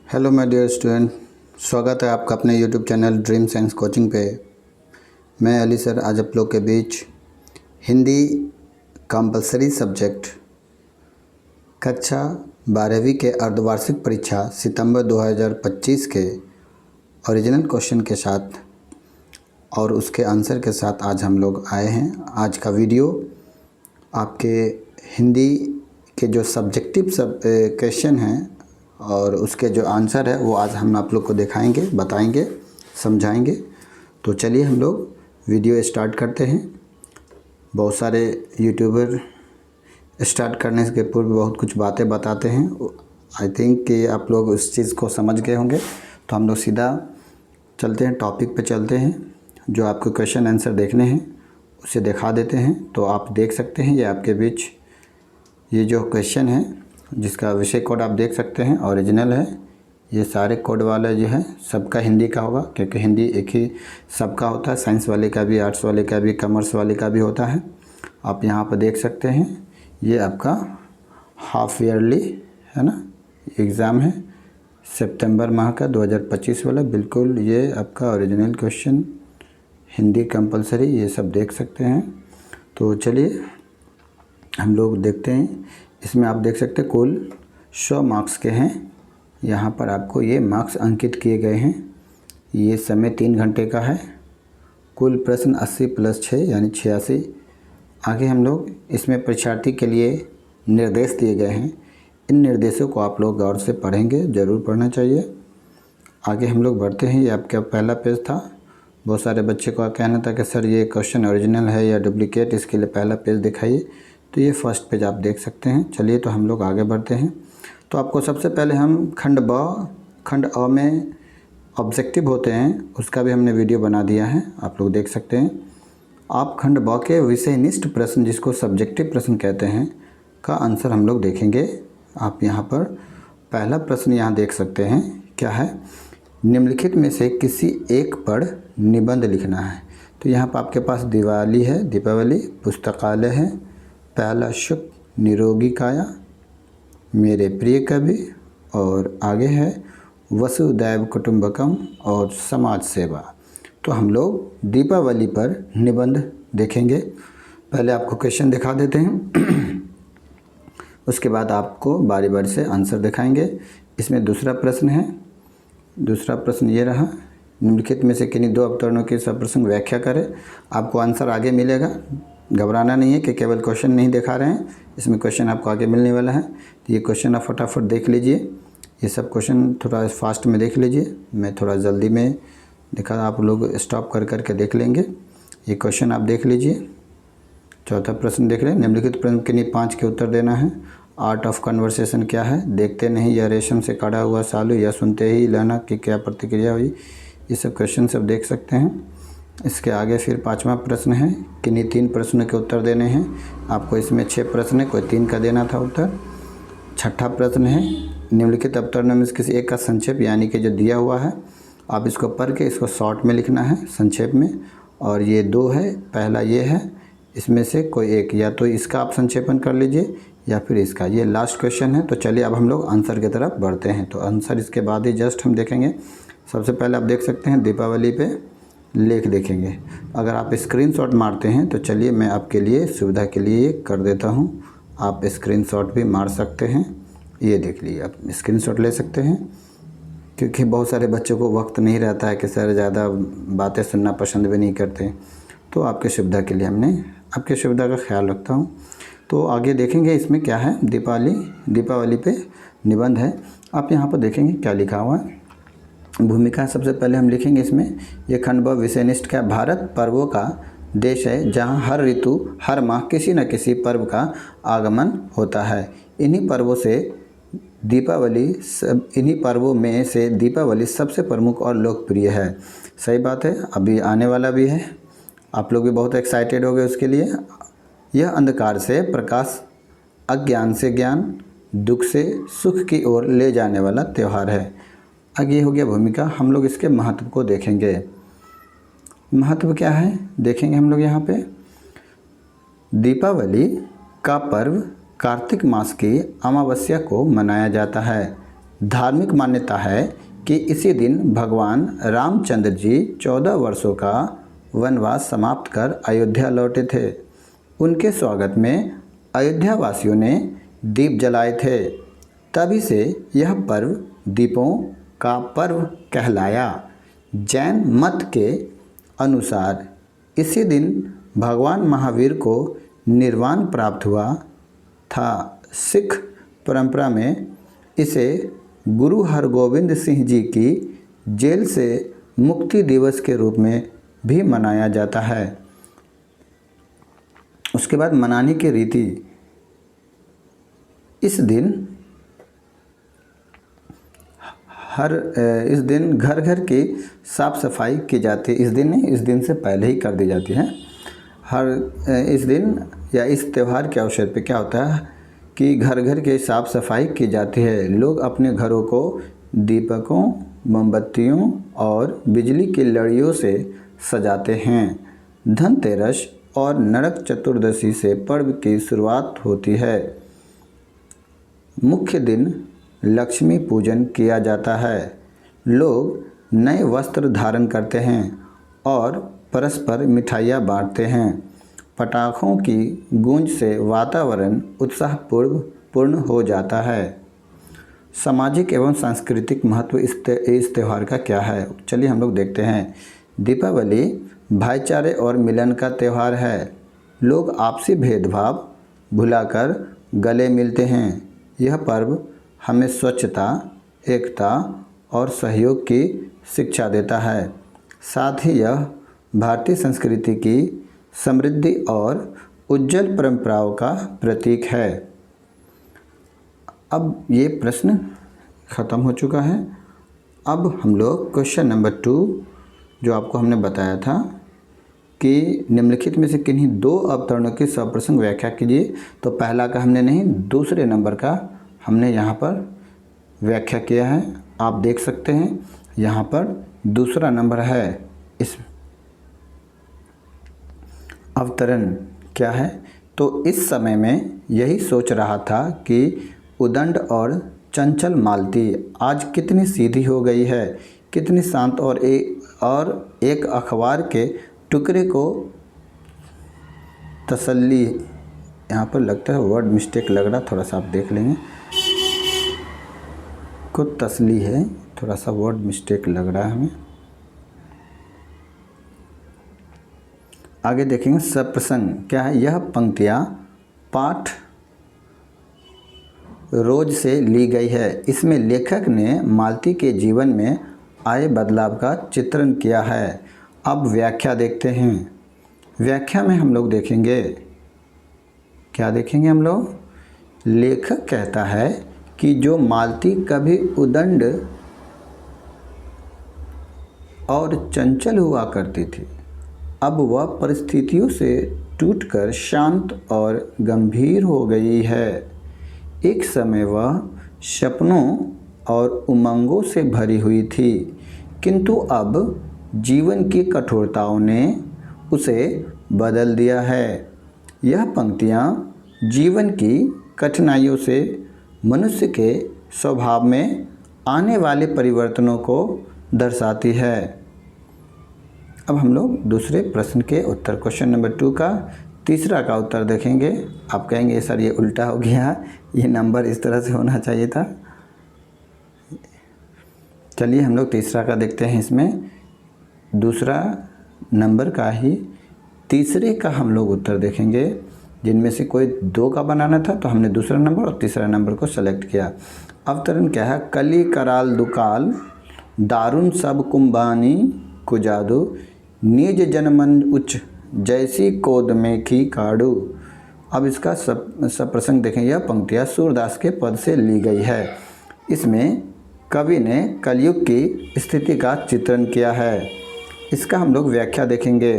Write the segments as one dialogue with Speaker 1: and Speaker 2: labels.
Speaker 1: Hello my dear student, स्वागत है आपका अपने YouTube channel dream science coaching पे। मैं अली सर आज आप लोग के बीच हिंदी कंपलसरी सब्जेक्ट कक्षा 12वीं के अर्धवार्षिक परीक्षा सितंबर 2025 के ओरिजिनल क्वेश्चन के साथ और उसके आंसर के साथ आज हम लोग आए हैं। आज का वीडियो आपके हिंदी के जो सब्जेक्टिव क्वेश्चन हैं और उसके जो आंसर है वो आज हम आप लोग को दिखाएंगे, बताएंगे, समझाएंगे। तो चलिए हम लोग वीडियो स्टार्ट करते हैं। बहुत सारे यूट्यूबर स्टार्ट करने के पूर्व बहुत कुछ बातें बताते हैं। आई थिंक कि आप लोग उस चीज़ को समझ गए होंगे। तो हम लोग सीधा चलते हैं, टॉपिक पे चलते हैं। जो आपको क्वेश्चन आंसर देखने हैं उसे दिखा देते हैं। तो आप देख सकते हैं, ये आपके बीच ये जो क्वेश्चन है जिसका विषय कोड आप देख सकते हैं ओरिजिनल है। ये सारे कोड वाला जो है सबका हिंदी का होगा, क्योंकि हिंदी एक ही सबका होता है। साइंस वाले का भी, आर्ट्स वाले का भी, कॉमर्स वाले का भी होता है। आप यहाँ पर देख सकते हैं, ये आपका हाफ ईयरली है ना एग्ज़ाम है, सितंबर माह का 2025 वाला। बिल्कुल ये आपका ओरिजिनल क्वेश्चन हिंदी कंपलसरी, ये सब देख सकते हैं। तो चलिए हम लोग देखते हैं। इसमें आप देख सकते हैं कुल 100 मार्क्स के हैं। यहाँ पर आपको ये मार्क्स अंकित किए गए हैं। ये समय 3 घंटे का है। कुल प्रश्न 80 + 6 यानी 86। आगे हम लोग इसमें परीक्षार्थी के लिए निर्देश दिए गए हैं। इन निर्देशों को आप लोग गौर से पढ़ेंगे, ज़रूर पढ़ना चाहिए। आगे हम लोग बढ़ते हैं। ये आपका पहला पेज था। बहुत सारे बच्चे का कहना था कि सर ये क्वेश्चन ओरिजिनल है या डुप्लीकेट, इसके लिए पहला पेज दिखाइए। तो ये फर्स्ट पेज आप देख सकते हैं। चलिए तो हम लोग आगे बढ़ते हैं। तो आपको सबसे पहले हम खंड अ में ऑब्जेक्टिव होते हैं, उसका भी हमने वीडियो बना दिया है, आप लोग देख सकते हैं। आप खंड ब के विषयनिष्ठ प्रश्न, जिसको सब्जेक्टिव प्रश्न कहते हैं, का आंसर हम लोग देखेंगे। आप यहाँ पर पहला प्रश्न यहाँ देख सकते हैं, क्या है, निम्नलिखित में से किसी एक पर निबंध लिखना है। तो यहाँ पर आपके पास दिवाली है, दीपावली, पुस्तकालय है, पहला सुख, निरोगी काया, मेरे प्रिय कवि, और आगे है वसुदैव कुटुंबकम और समाज सेवा। तो हम लोग दीपावली पर निबंध देखेंगे। पहले आपको क्वेश्चन दिखा देते हैं उसके बाद आपको बारी बारी से आंसर दिखाएंगे। इसमें दूसरा प्रश्न है। दूसरा प्रश्न ये रहा, निम्नलिखित में से किन्हीं 2 अवतरणों की सप्रसंग व्याख्या करें। आपको आंसर आगे मिलेगा, घबराना नहीं है कि केवल क्वेश्चन नहीं दिखा रहे हैं, इसमें क्वेश्चन आपको आगे मिलने वाला है। तो ये क्वेश्चन आप फटाफट देख लीजिए। ये सब क्वेश्चन थोड़ा फास्ट में देख लीजिए, मैं थोड़ा जल्दी में दिखा, आप लोग स्टॉप कर करके देख लेंगे। ये क्वेश्चन आप देख लीजिए। चौथा प्रश्न देख रहे हैं, निम्नलिखित प्रश्न के लिए 5 के उत्तर देना है। आर्ट ऑफ कन्वर्सेशन क्या है, देखते नहीं या रेशम से कड़ा हुआ सालू, या सुनते ही लहना की क्या प्रतिक्रिया हुई। ये सब क्वेश्चन सब देख सकते हैं। इसके आगे फिर 5वां प्रश्न है, किन्हीं 3 प्रश्नों के उत्तर देने हैं। आपको इसमें 6 प्रश्न है, कोई 3 का देना था उत्तर। छठा प्रश्न है, निम्नलिखित अवतरणों में से किसी एक का संक्षेप, यानी कि जो दिया हुआ है आप इसको पढ़ के इसको शॉर्ट में लिखना है, संक्षेप में। और ये 2 है, पहला ये है, इसमें से कोई एक, या तो इसका आप संक्षेपण कर लीजिए या फिर इसका। ये लास्ट क्वेश्चन है। तो चलिए अब हम लोग आंसर की तरफ बढ़ते हैं। तो आंसर इसके बाद ही जस्ट हम देखेंगे। सबसे पहले आप देख सकते हैं दीपावली पे लेख देखेंगे। अगर आप स्क्रीनशॉट मारते हैं तो चलिए मैं आपके लिए सुविधा के लिए कर देता हूं, आप स्क्रीनशॉट भी मार सकते हैं। ये देख लीजिए, आप स्क्रीनशॉट ले सकते हैं, क्योंकि बहुत सारे बच्चों को वक्त नहीं रहता है कि सर ज़्यादा बातें सुनना पसंद भी नहीं करते। तो आपके सुविधा के लिए हमने आपकी सुविधा का ख्याल रखता हूँ। तो आगे देखेंगे इसमें क्या है, दीपावली पे निबंध है। आप यहाँ पर देखेंगे क्या लिखा हुआ है। भूमिका सबसे पहले हम लिखेंगे इसमें। ये खंड ब विषयनिष्ठ का, भारत पर्वों का देश है जहाँ हर ऋतु, हर माह किसी न किसी पर्व का आगमन होता है। इन्हीं पर्वों में से दीपावली सबसे प्रमुख और लोकप्रिय है। सही बात है, अभी आने वाला भी है, आप लोग भी बहुत एक्साइटेड हो गए उसके लिए। यह अंधकार से प्रकाश, अज्ञान से ज्ञान, दुख से सुख की ओर ले जाने वाला त्यौहार है। आगे हो गया भूमिका। हम लोग इसके महत्व को देखेंगे। महत्व क्या है देखेंगे हम लोग यहाँ पे। दीपावली का पर्व कार्तिक मास की अमावस्या को मनाया जाता है। धार्मिक मान्यता है कि इसी दिन भगवान रामचंद्र जी 14 वर्षों का वनवास समाप्त कर अयोध्या लौटे थे। उनके स्वागत में अयोध्या वासियों ने दीप जलाए थे। तभी से यह पर्व दीपों का पर्व कहलाया। जैन मत के अनुसार इसी दिन भगवान महावीर को निर्वाण प्राप्त हुआ था। सिख परंपरा में इसे गुरु हरगोविंद सिंह जी की जेल से मुक्ति दिवस के रूप में भी मनाया जाता है। उसके बाद मनाने की रीति, इस दिन घर घर की साफ़ सफाई की जाती है। इस दिन नहीं, इस दिन से पहले ही कर दी जाती है। इस दिन या इस त्यौहार के अवसर पे क्या होता है कि घर घर की साफ़ सफाई की जाती है। लोग अपने घरों को दीपकों, मोमबत्तियों और बिजली की लड़ियों से सजाते हैं। धनतेरस और नरक चतुर्दशी से पर्व की शुरुआत होती है। मुख्य दिन लक्ष्मी पूजन किया जाता है। लोग नए वस्त्र धारण करते हैं और परस्पर मिठाइयाँ बांटते हैं। पटाखों की गूंज से वातावरण उत्साहपूर्ण हो जाता है। सामाजिक एवं सांस्कृतिक महत्व इस त्यौहार का क्या है, चलिए हम लोग देखते हैं। दीपावली भाईचारे और मिलन का त्यौहार है। लोग आपसी भेदभाव भुलाकर गले मिलते हैं। यह पर्व हमें स्वच्छता, एकता और सहयोग की शिक्षा देता है। साथ ही यह भारतीय संस्कृति की समृद्धि और उज्जवल परंपराओं का प्रतीक है। अब ये प्रश्न ख़त्म हो चुका है। अब हम लोग क्वेश्चन नंबर 2 जो आपको हमने बताया था कि निम्नलिखित में से किन्हीं 2 अवतरणों की सप्रसंग व्याख्या कीजिए। तो पहला का हमने नहीं, दूसरे नंबर का हमने यहाँ पर व्याख्या किया है। आप देख सकते हैं यहाँ पर दूसरा नंबर है। इस अवतरण क्या है, तो इस समय में यही सोच रहा था कि उदंड और चंचल मालती आज कितनी सीधी हो गई है, कितनी शांत, और एक अखबार के टुकड़े को तसल्ली, यहाँ पर लगता है वर्ड मिस्टेक लग रहा, थोड़ा सा आप देख लेंगे, को तसल्ली है, थोड़ा सा वर्ड मिस्टेक लग रहा है हमें। आगे देखेंगे सप्रसंग क्या है। यह पंक्तियाँ पाठ रोज से ली गई है। इसमें लेखक ने मालती के जीवन में आए बदलाव का चित्रण किया है। अब व्याख्या देखते हैं। व्याख्या में हम लोग देखेंगे, क्या देखेंगे हम लोग, लेखक कहता है कि जो मालती कभी उदंड और चंचल हुआ करती थी, अब वह परिस्थितियों से टूटकर शांत और गंभीर हो गई है। एक समय वह सपनों और उमंगों से भरी हुई थी, किंतु अब जीवन की कठोरताओं ने उसे बदल दिया है। यह पंक्तियाँ जीवन की कठिनाइयों से मनुष्य के स्वभाव में आने वाले परिवर्तनों को दर्शाती है। अब हम लोग दूसरे प्रश्न के उत्तर, क्वेश्चन नंबर 2 का तीसरा का उत्तर देखेंगे। आप कहेंगे सर ये उल्टा हो गया, ये नंबर इस तरह से होना चाहिए था। चलिए हम लोग तीसरा का देखते हैं। इसमें दूसरा नंबर का ही तीसरे का हम लोग उत्तर देखेंगे। जिनमें से कोई 2 का बनाना था तो हमने दूसरा नंबर और तीसरा नंबर को सेलेक्ट किया। अवतरण क्या है, कली कराल दुकाल दारुण सब कुंबानी कुजादू निज जनमन उच्च जैसी कोद में की काड़ू। अब इसका सब प्रसंग देखें। यह पंक्तियाँ सूरदास के पद से ली गई है। इसमें कवि ने कलयुग की स्थिति का चित्रण किया है। इसका हम लोग व्याख्या देखेंगे।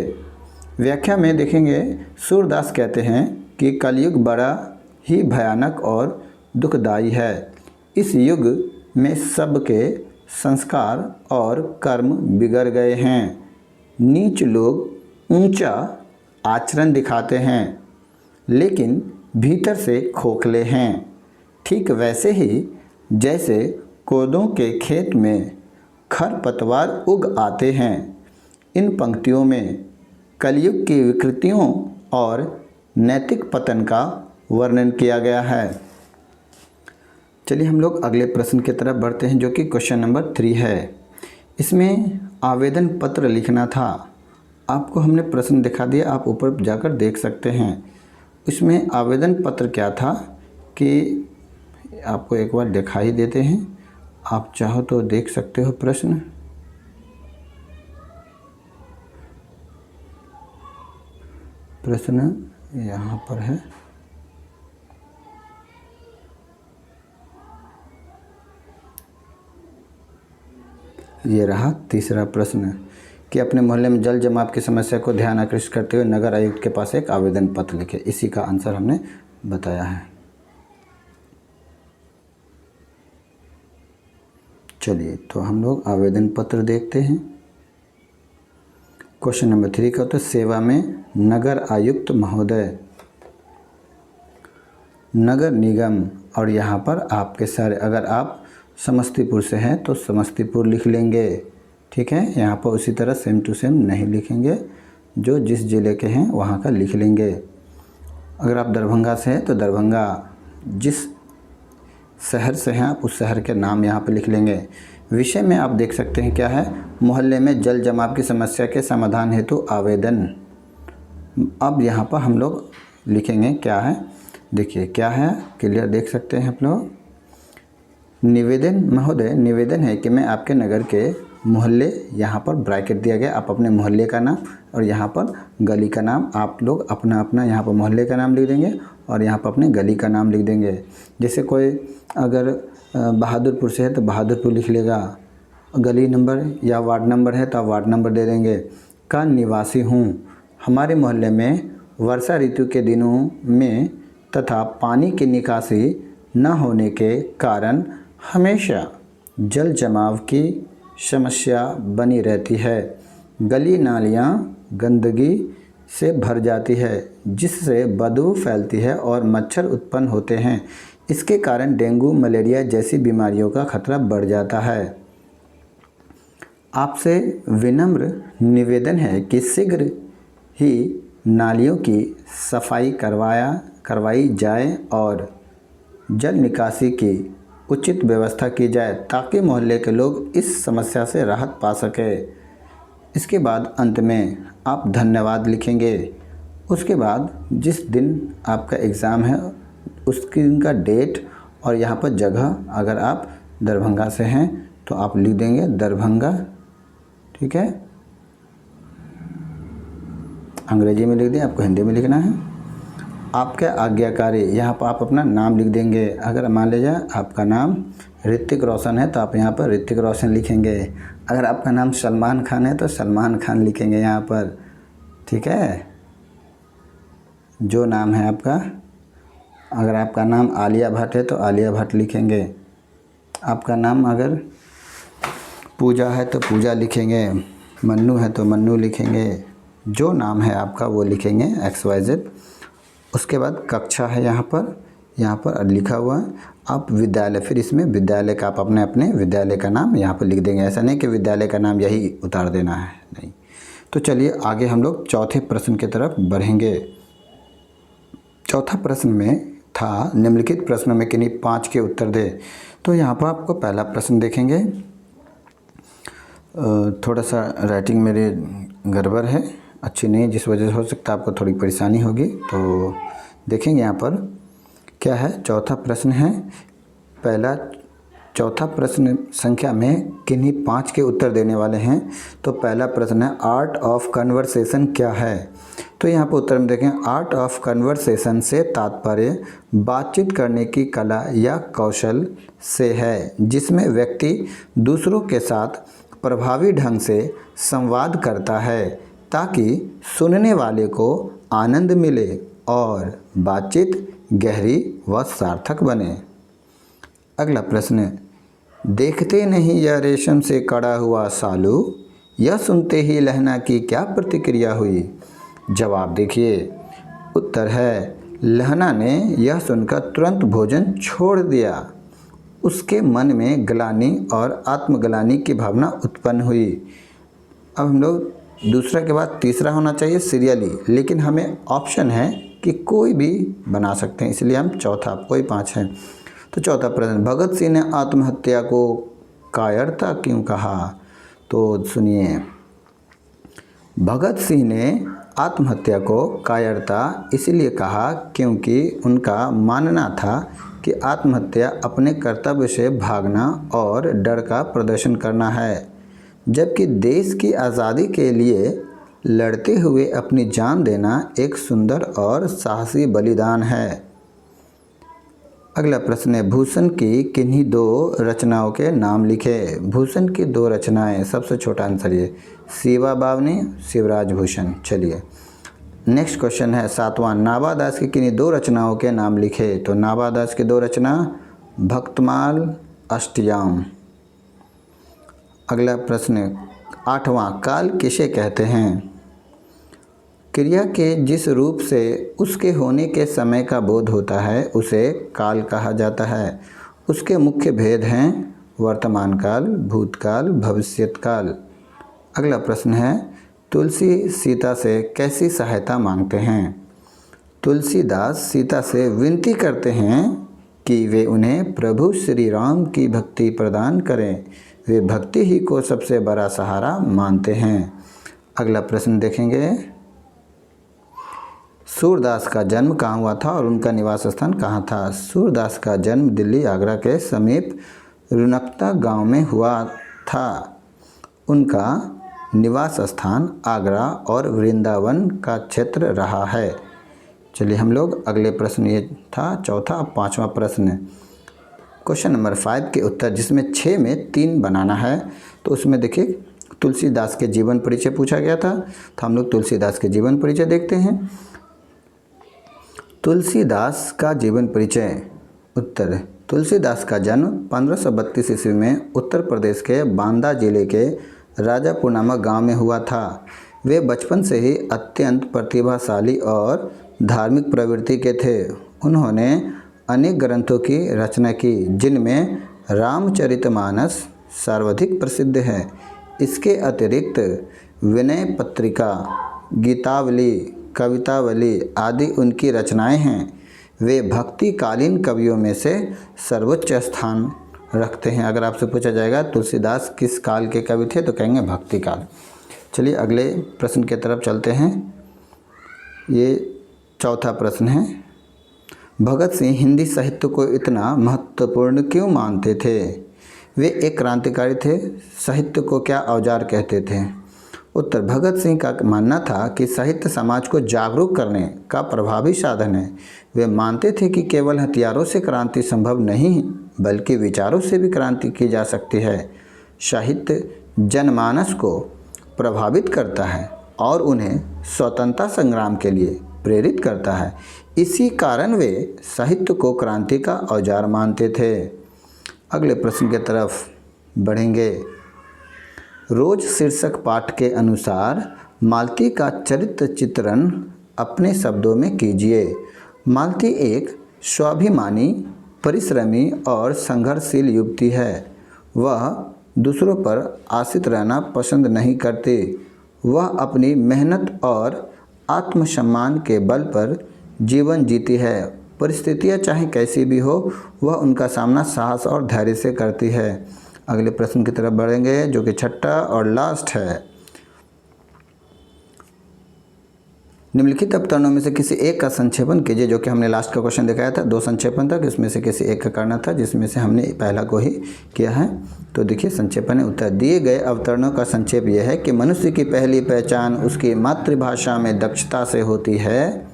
Speaker 1: व्याख्या में देखेंगे, सूरदास कहते हैं कि कलयुग बड़ा ही भयानक और दुखदाई है। इस युग में सबके संस्कार और कर्म बिगड़ गए हैं। नीच लोग ऊंचा आचरण दिखाते हैं लेकिन भीतर से खोखले हैं। ठीक वैसे ही जैसे कोदों के खेत में खरपतवार उग आते हैं। इन पंक्तियों में कलयुग की विकृतियों और नैतिक पतन का वर्णन किया गया है। चलिए हम लोग अगले प्रश्न की तरफ बढ़ते हैं, जो कि क्वेश्चन नंबर 3 है। इसमें आवेदन पत्र लिखना था। आपको हमने प्रश्न दिखा दिया, आप ऊपर जाकर देख सकते हैं। इसमें आवेदन पत्र क्या था कि आपको एक बार दिखाई देते हैं, आप चाहो तो देख सकते हो प्रश्न। प्रश्न यहाँ पर है, ये रहा तीसरा प्रश्न कि अपने मोहल्ले में जल जमाव की समस्या को ध्यान आकृष्ट करते हुए नगर आयुक्त के पास एक आवेदन पत्र लिखे। इसी का आंसर हमने बताया है। चलिए तो हम लोग आवेदन पत्र देखते हैं। क्वेश्चन नंबर 3 का तो सेवा में नगर आयुक्त महोदय, नगर निगम, और यहाँ पर आपके सारे, अगर आप समस्तीपुर से हैं तो समस्तीपुर लिख लेंगे, ठीक है। यहाँ पर उसी तरह सेम टू सेम नहीं लिखेंगे, जो जिस ज़िले के हैं वहाँ का लिख लेंगे। अगर आप दरभंगा से हैं तो दरभंगा, जिस शहर से हैं आप उस शहर के नाम यहाँ पर लिख लेंगे। विषय में आप देख सकते हैं क्या है, मोहल्ले में जल जमाव की समस्या के समाधान हेतु आवेदन। अब यहाँ पर हम लोग लिखेंगे क्या है, देखिए क्या है, क्लियर देख सकते हैं आप लोग। निवेदन महोदय, निवेदन है कि मैं आपके नगर के मोहल्ले, यहाँ पर ब्रैकेट दिया गया, आप अपने मोहल्ले का नाम और यहाँ पर गली का नाम, आप लोग अपना अपना यहाँ पर मोहल्ले का नाम लिख देंगे और यहाँ पर अपने गली का नाम लिख देंगे। जैसे कोई अगर बहादुरपुर से है तो बहादुरपुर लिख लेगा, गली नंबर या वार्ड नंबर है तो आप वार्ड नंबर दे देंगे। का निवासी हूँ, हमारे मोहल्ले में वर्षा ऋतु के दिनों में तथा पानी की निकासी न होने के कारण हमेशा जल जमाव की समस्या बनी रहती है। गली नालियाँ गंदगी से भर जाती है, जिससे बदबू फैलती है और मच्छर उत्पन्न होते हैं। इसके कारण डेंगू, मलेरिया जैसी बीमारियों का खतरा बढ़ जाता है। आपसे विनम्र निवेदन है कि शीघ्र ही नालियों की सफाई करवाई जाए और जल निकासी की उचित व्यवस्था की जाए, ताकि मोहल्ले के लोग इस समस्या से राहत पा सके। इसके बाद अंत में आप धन्यवाद लिखेंगे। उसके बाद जिस दिन आपका एग्ज़ाम है उस दिन का डेट और यहाँ पर जगह, अगर आप दरभंगा से हैं तो आप लिख देंगे दरभंगा, ठीक है। अंग्रेजी में लिख दें, आपको हिंदी में लिखना है। आपके आज्ञाकारी, यहाँ पर आप अपना नाम लिख देंगे। अगर मान लीजिए आपका नाम ऋतिक रोशन है तो आप यहाँ पर ऋतिक रोशन लिखेंगे। अगर आपका नाम सलमान खान है तो सलमान खान लिखेंगे यहाँ पर, ठीक है, जो नाम है आपका। अगर आपका नाम आलिया भट्ट है तो आलिया भट्ट लिखेंगे। आपका नाम अगर पूजा है तो पूजा लिखेंगे, मन्नू है तो मन्नू लिखेंगे, जो नाम है आपका वो लिखेंगे XYZ। उसके बाद कक्षा है यहाँ पर लिखा हुआ है। आप विद्यालय, फिर इसमें विद्यालय का आप अपने अपने विद्यालय का नाम यहाँ पर लिख देंगे। ऐसा नहीं कि विद्यालय का नाम यही उतार देना है, नहीं। तो चलिए आगे हम लोग चौथे प्रश्न की तरफ बढ़ेंगे। चौथा प्रश्न में था निम्नलिखित प्रश्नों में किन्हीं 5 के उत्तर दे। तो यहाँ पर आपको पहला प्रश्न देखेंगे। थोड़ा सा राइटिंग मेरे गड़बड़ है, अच्छी नहीं, जिस वजह से हो सकता है आपको थोड़ी परेशानी होगी। तो देखेंगे यहाँ पर क्या है। चौथा प्रश्न है, चौथा प्रश्न संख्या में किन्हीं 5 के उत्तर देने वाले हैं। तो पहला प्रश्न है आर्ट ऑफ कन्वर्सेशन क्या है। तो यहाँ पर उत्तर में देखें, आर्ट ऑफ कन्वर्सेशन से तात्पर्य बातचीत करने की कला या कौशल से है, जिसमें व्यक्ति दूसरों के साथ प्रभावी ढंग से संवाद करता है ताकि सुनने वाले को आनंद मिले और बातचीत गहरी व सार्थक बने। अगला प्रश्न, देखते नहीं यह रेशम से कड़ा हुआ सालू, यह सुनते ही लहना की क्या प्रतिक्रिया हुई। जवाब देखिए। उत्तर है, लहना ने यह सुनकर तुरंत भोजन छोड़ दिया उसके मन में ग्लानि और आत्मग्लानि की भावना उत्पन्न हुई। अब हम लोग दूसरा के बाद तीसरा होना चाहिए सीरियली, लेकिन हमें ऑप्शन है कि कोई भी बना सकते हैं, इसलिए हम चौथा, कोई 5 है। तो चौथा प्रश्न, भगत सिंह ने आत्महत्या को कायरता क्यों कहा? तो सुनिए, भगत सिंह ने आत्महत्या को कायरता इसलिए कहा क्योंकि उनका मानना था कि आत्महत्या अपने कर्तव्य से भागना और डर का प्रदर्शन करना है, जबकि देश की आज़ादी के लिए लड़ते हुए अपनी जान देना एक सुंदर और साहसी बलिदान है। अगला प्रश्न है, भूषण की किन्हीं 2 रचनाओं के नाम लिखे। भूषण की 2 रचनाएं, सबसे छोटा आंसर ये सेवा बावनी, शिवराज भूषण। चलिए नेक्स्ट क्वेश्चन है 7वां, नाभादास की किन्हीं 2 रचनाओं के नाम लिखे। तो नाभादास की 2 रचना भक्तमाल, अष्टयाम। अगला प्रश्न 8वां, काल किसे कहते हैं? क्रिया के जिस रूप से उसके होने के समय का बोध होता है उसे काल कहा जाता है। उसके मुख्य भेद हैं वर्तमान काल, भूतकाल, भविष्यत काल। अगला प्रश्न है, तुलसी सीता से कैसी सहायता मांगते हैं? तुलसीदास सीता से विनती करते हैं कि वे उन्हें प्रभु श्री राम की भक्ति प्रदान करें। वे भक्ति ही को सबसे बड़ा सहारा मानते हैं। अगला प्रश्न देखेंगे, सूरदास का जन्म कहाँ हुआ था और उनका निवास स्थान कहाँ था? सूरदास का जन्म दिल्ली आगरा के समीप रुनकता गांव में हुआ था। उनका निवास स्थान आगरा और वृंदावन का क्षेत्र रहा है। चलिए हम लोग अगले प्रश्न, ये था चौथा। अब 5वां प्रश्न, क्वेश्चन नंबर 5 के उत्तर, जिसमें 6 में 3 बनाना है। तो उसमें देखिए तुलसीदास के जीवन परिचय पूछा गया था, तो हम लोग तुलसीदास के जीवन परिचय देखते हैं। तुलसीदास का जीवन परिचय। उत्तर, तुलसीदास का जन्म 1532 ईस्वी में उत्तर प्रदेश के बांदा जिले के राजापुर नामक गांव में हुआ था। वे बचपन से ही अत्यंत प्रतिभाशाली और धार्मिक प्रवृत्ति के थे। उन्होंने अनेक ग्रंथों की रचना की, जिनमें रामचरितमानस सर्वाधिक प्रसिद्ध है। इसके अतिरिक्त विनय पत्रिका, गीतावली, कवितावली आदि उनकी रचनाएं हैं। वे भक्तिकालीन कवियों में से सर्वोच्च स्थान रखते हैं। अगर आपसे पूछा जाएगा तुलसीदास किस काल के कवि थे, तो कहेंगे भक्ति काल। चलिए अगले प्रश्न की तरफ चलते हैं। ये चौथा प्रश्न है, भगत सिंह हिंदी साहित्य को इतना महत्वपूर्ण क्यों मानते थे? वे एक क्रांतिकारी थे। साहित्य को क्या औजार कहते थे? उत्तर, भगत सिंह का मानना था कि साहित्य समाज को जागरूक करने का प्रभावी साधन है। वे मानते थे कि केवल हथियारों से क्रांति संभव नहीं, बल्कि विचारों से भी क्रांति की जा सकती है। साहित्य जनमानस को प्रभावित करता है और उन्हें स्वतंत्रता संग्राम के लिए प्रेरित करता है। इसी कारण वे साहित्य को क्रांति का औजार मानते थे। अगले प्रश्न की तरफ बढ़ेंगे। रोज शीर्षक पाठ के अनुसार मालती का चरित्र चित्रण अपने शब्दों में कीजिए। मालती एक स्वाभिमानी, परिश्रमी और संघर्षशील युवती है। वह दूसरों पर आश्रित रहना पसंद नहीं करती। वह अपनी मेहनत और आत्मसम्मान के बल पर जीवन जीती है। परिस्थितियाँ चाहे कैसी भी हो, वह उनका सामना साहस और धैर्य से करती है। अगले प्रश्न की तरफ बढ़ेंगे, जो कि छठा और लास्ट है। निम्नलिखित अवतरणों में से किसी एक का संक्षेपण कीजिए। जो कि हमने लास्ट का क्वेश्चन दिखाया था, 2 संक्षेपण था, इसमें से किसी एक का करना था, जिसमें से हमने पहला को ही किया है। तो देखिए संक्षेपण है। उत्तर, दिए गए अवतरणों का संक्षेप यह है कि मनुष्य की पहली पहचान उसकी मातृभाषा में दक्षता से होती है।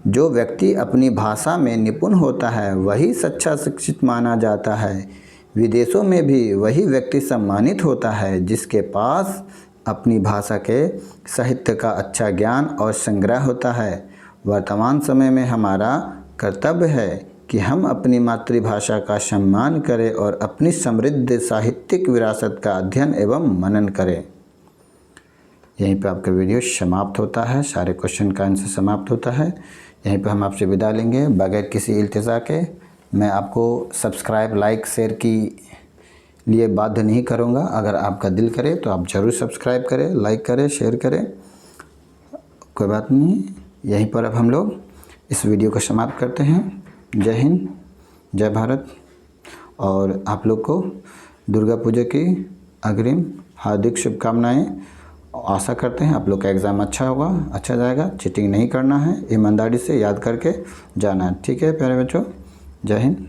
Speaker 1: जो व्यक्ति अपनी भाषा में निपुण होता है वही सच्चा शिक्षित माना जाता है। विदेशों में भी वही व्यक्ति सम्मानित होता है जिसके पास अपनी भाषा के साहित्य का अच्छा ज्ञान और संग्रह होता है। वर्तमान समय में हमारा कर्तव्य है कि हम अपनी मातृभाषा का सम्मान करें और अपनी समृद्ध साहित्यिक विरासत का अध्ययन एवं मनन करें। यहीं पर आपका वीडियो समाप्त होता है। सारे क्वेश्चन का आंसर समाप्त होता है। यहीं पर हम आपसे विदा लेंगे बगैर किसी इल्तिजा के। मैं आपको सब्सक्राइब, लाइक, शेयर की लिए बाध्य नहीं करूँगा। अगर आपका दिल करे तो आप ज़रूर सब्सक्राइब करें, लाइक करें, शेयर करें, कोई बात नहीं। यहीं पर अब हम लोग इस वीडियो को समाप्त करते हैं। जय हिंद, जय भारत। और आप लोग को दुर्गा पूजा की अग्रिम हार्दिक शुभकामनाएं। आशा करते हैं आप लोग का एग्ज़ाम अच्छा होगा, अच्छा जाएगा। चीटिंग नहीं करना है, ईमानदारी से याद करके जाना है। ठीक है प्यारे बच्चों, जय हिंद।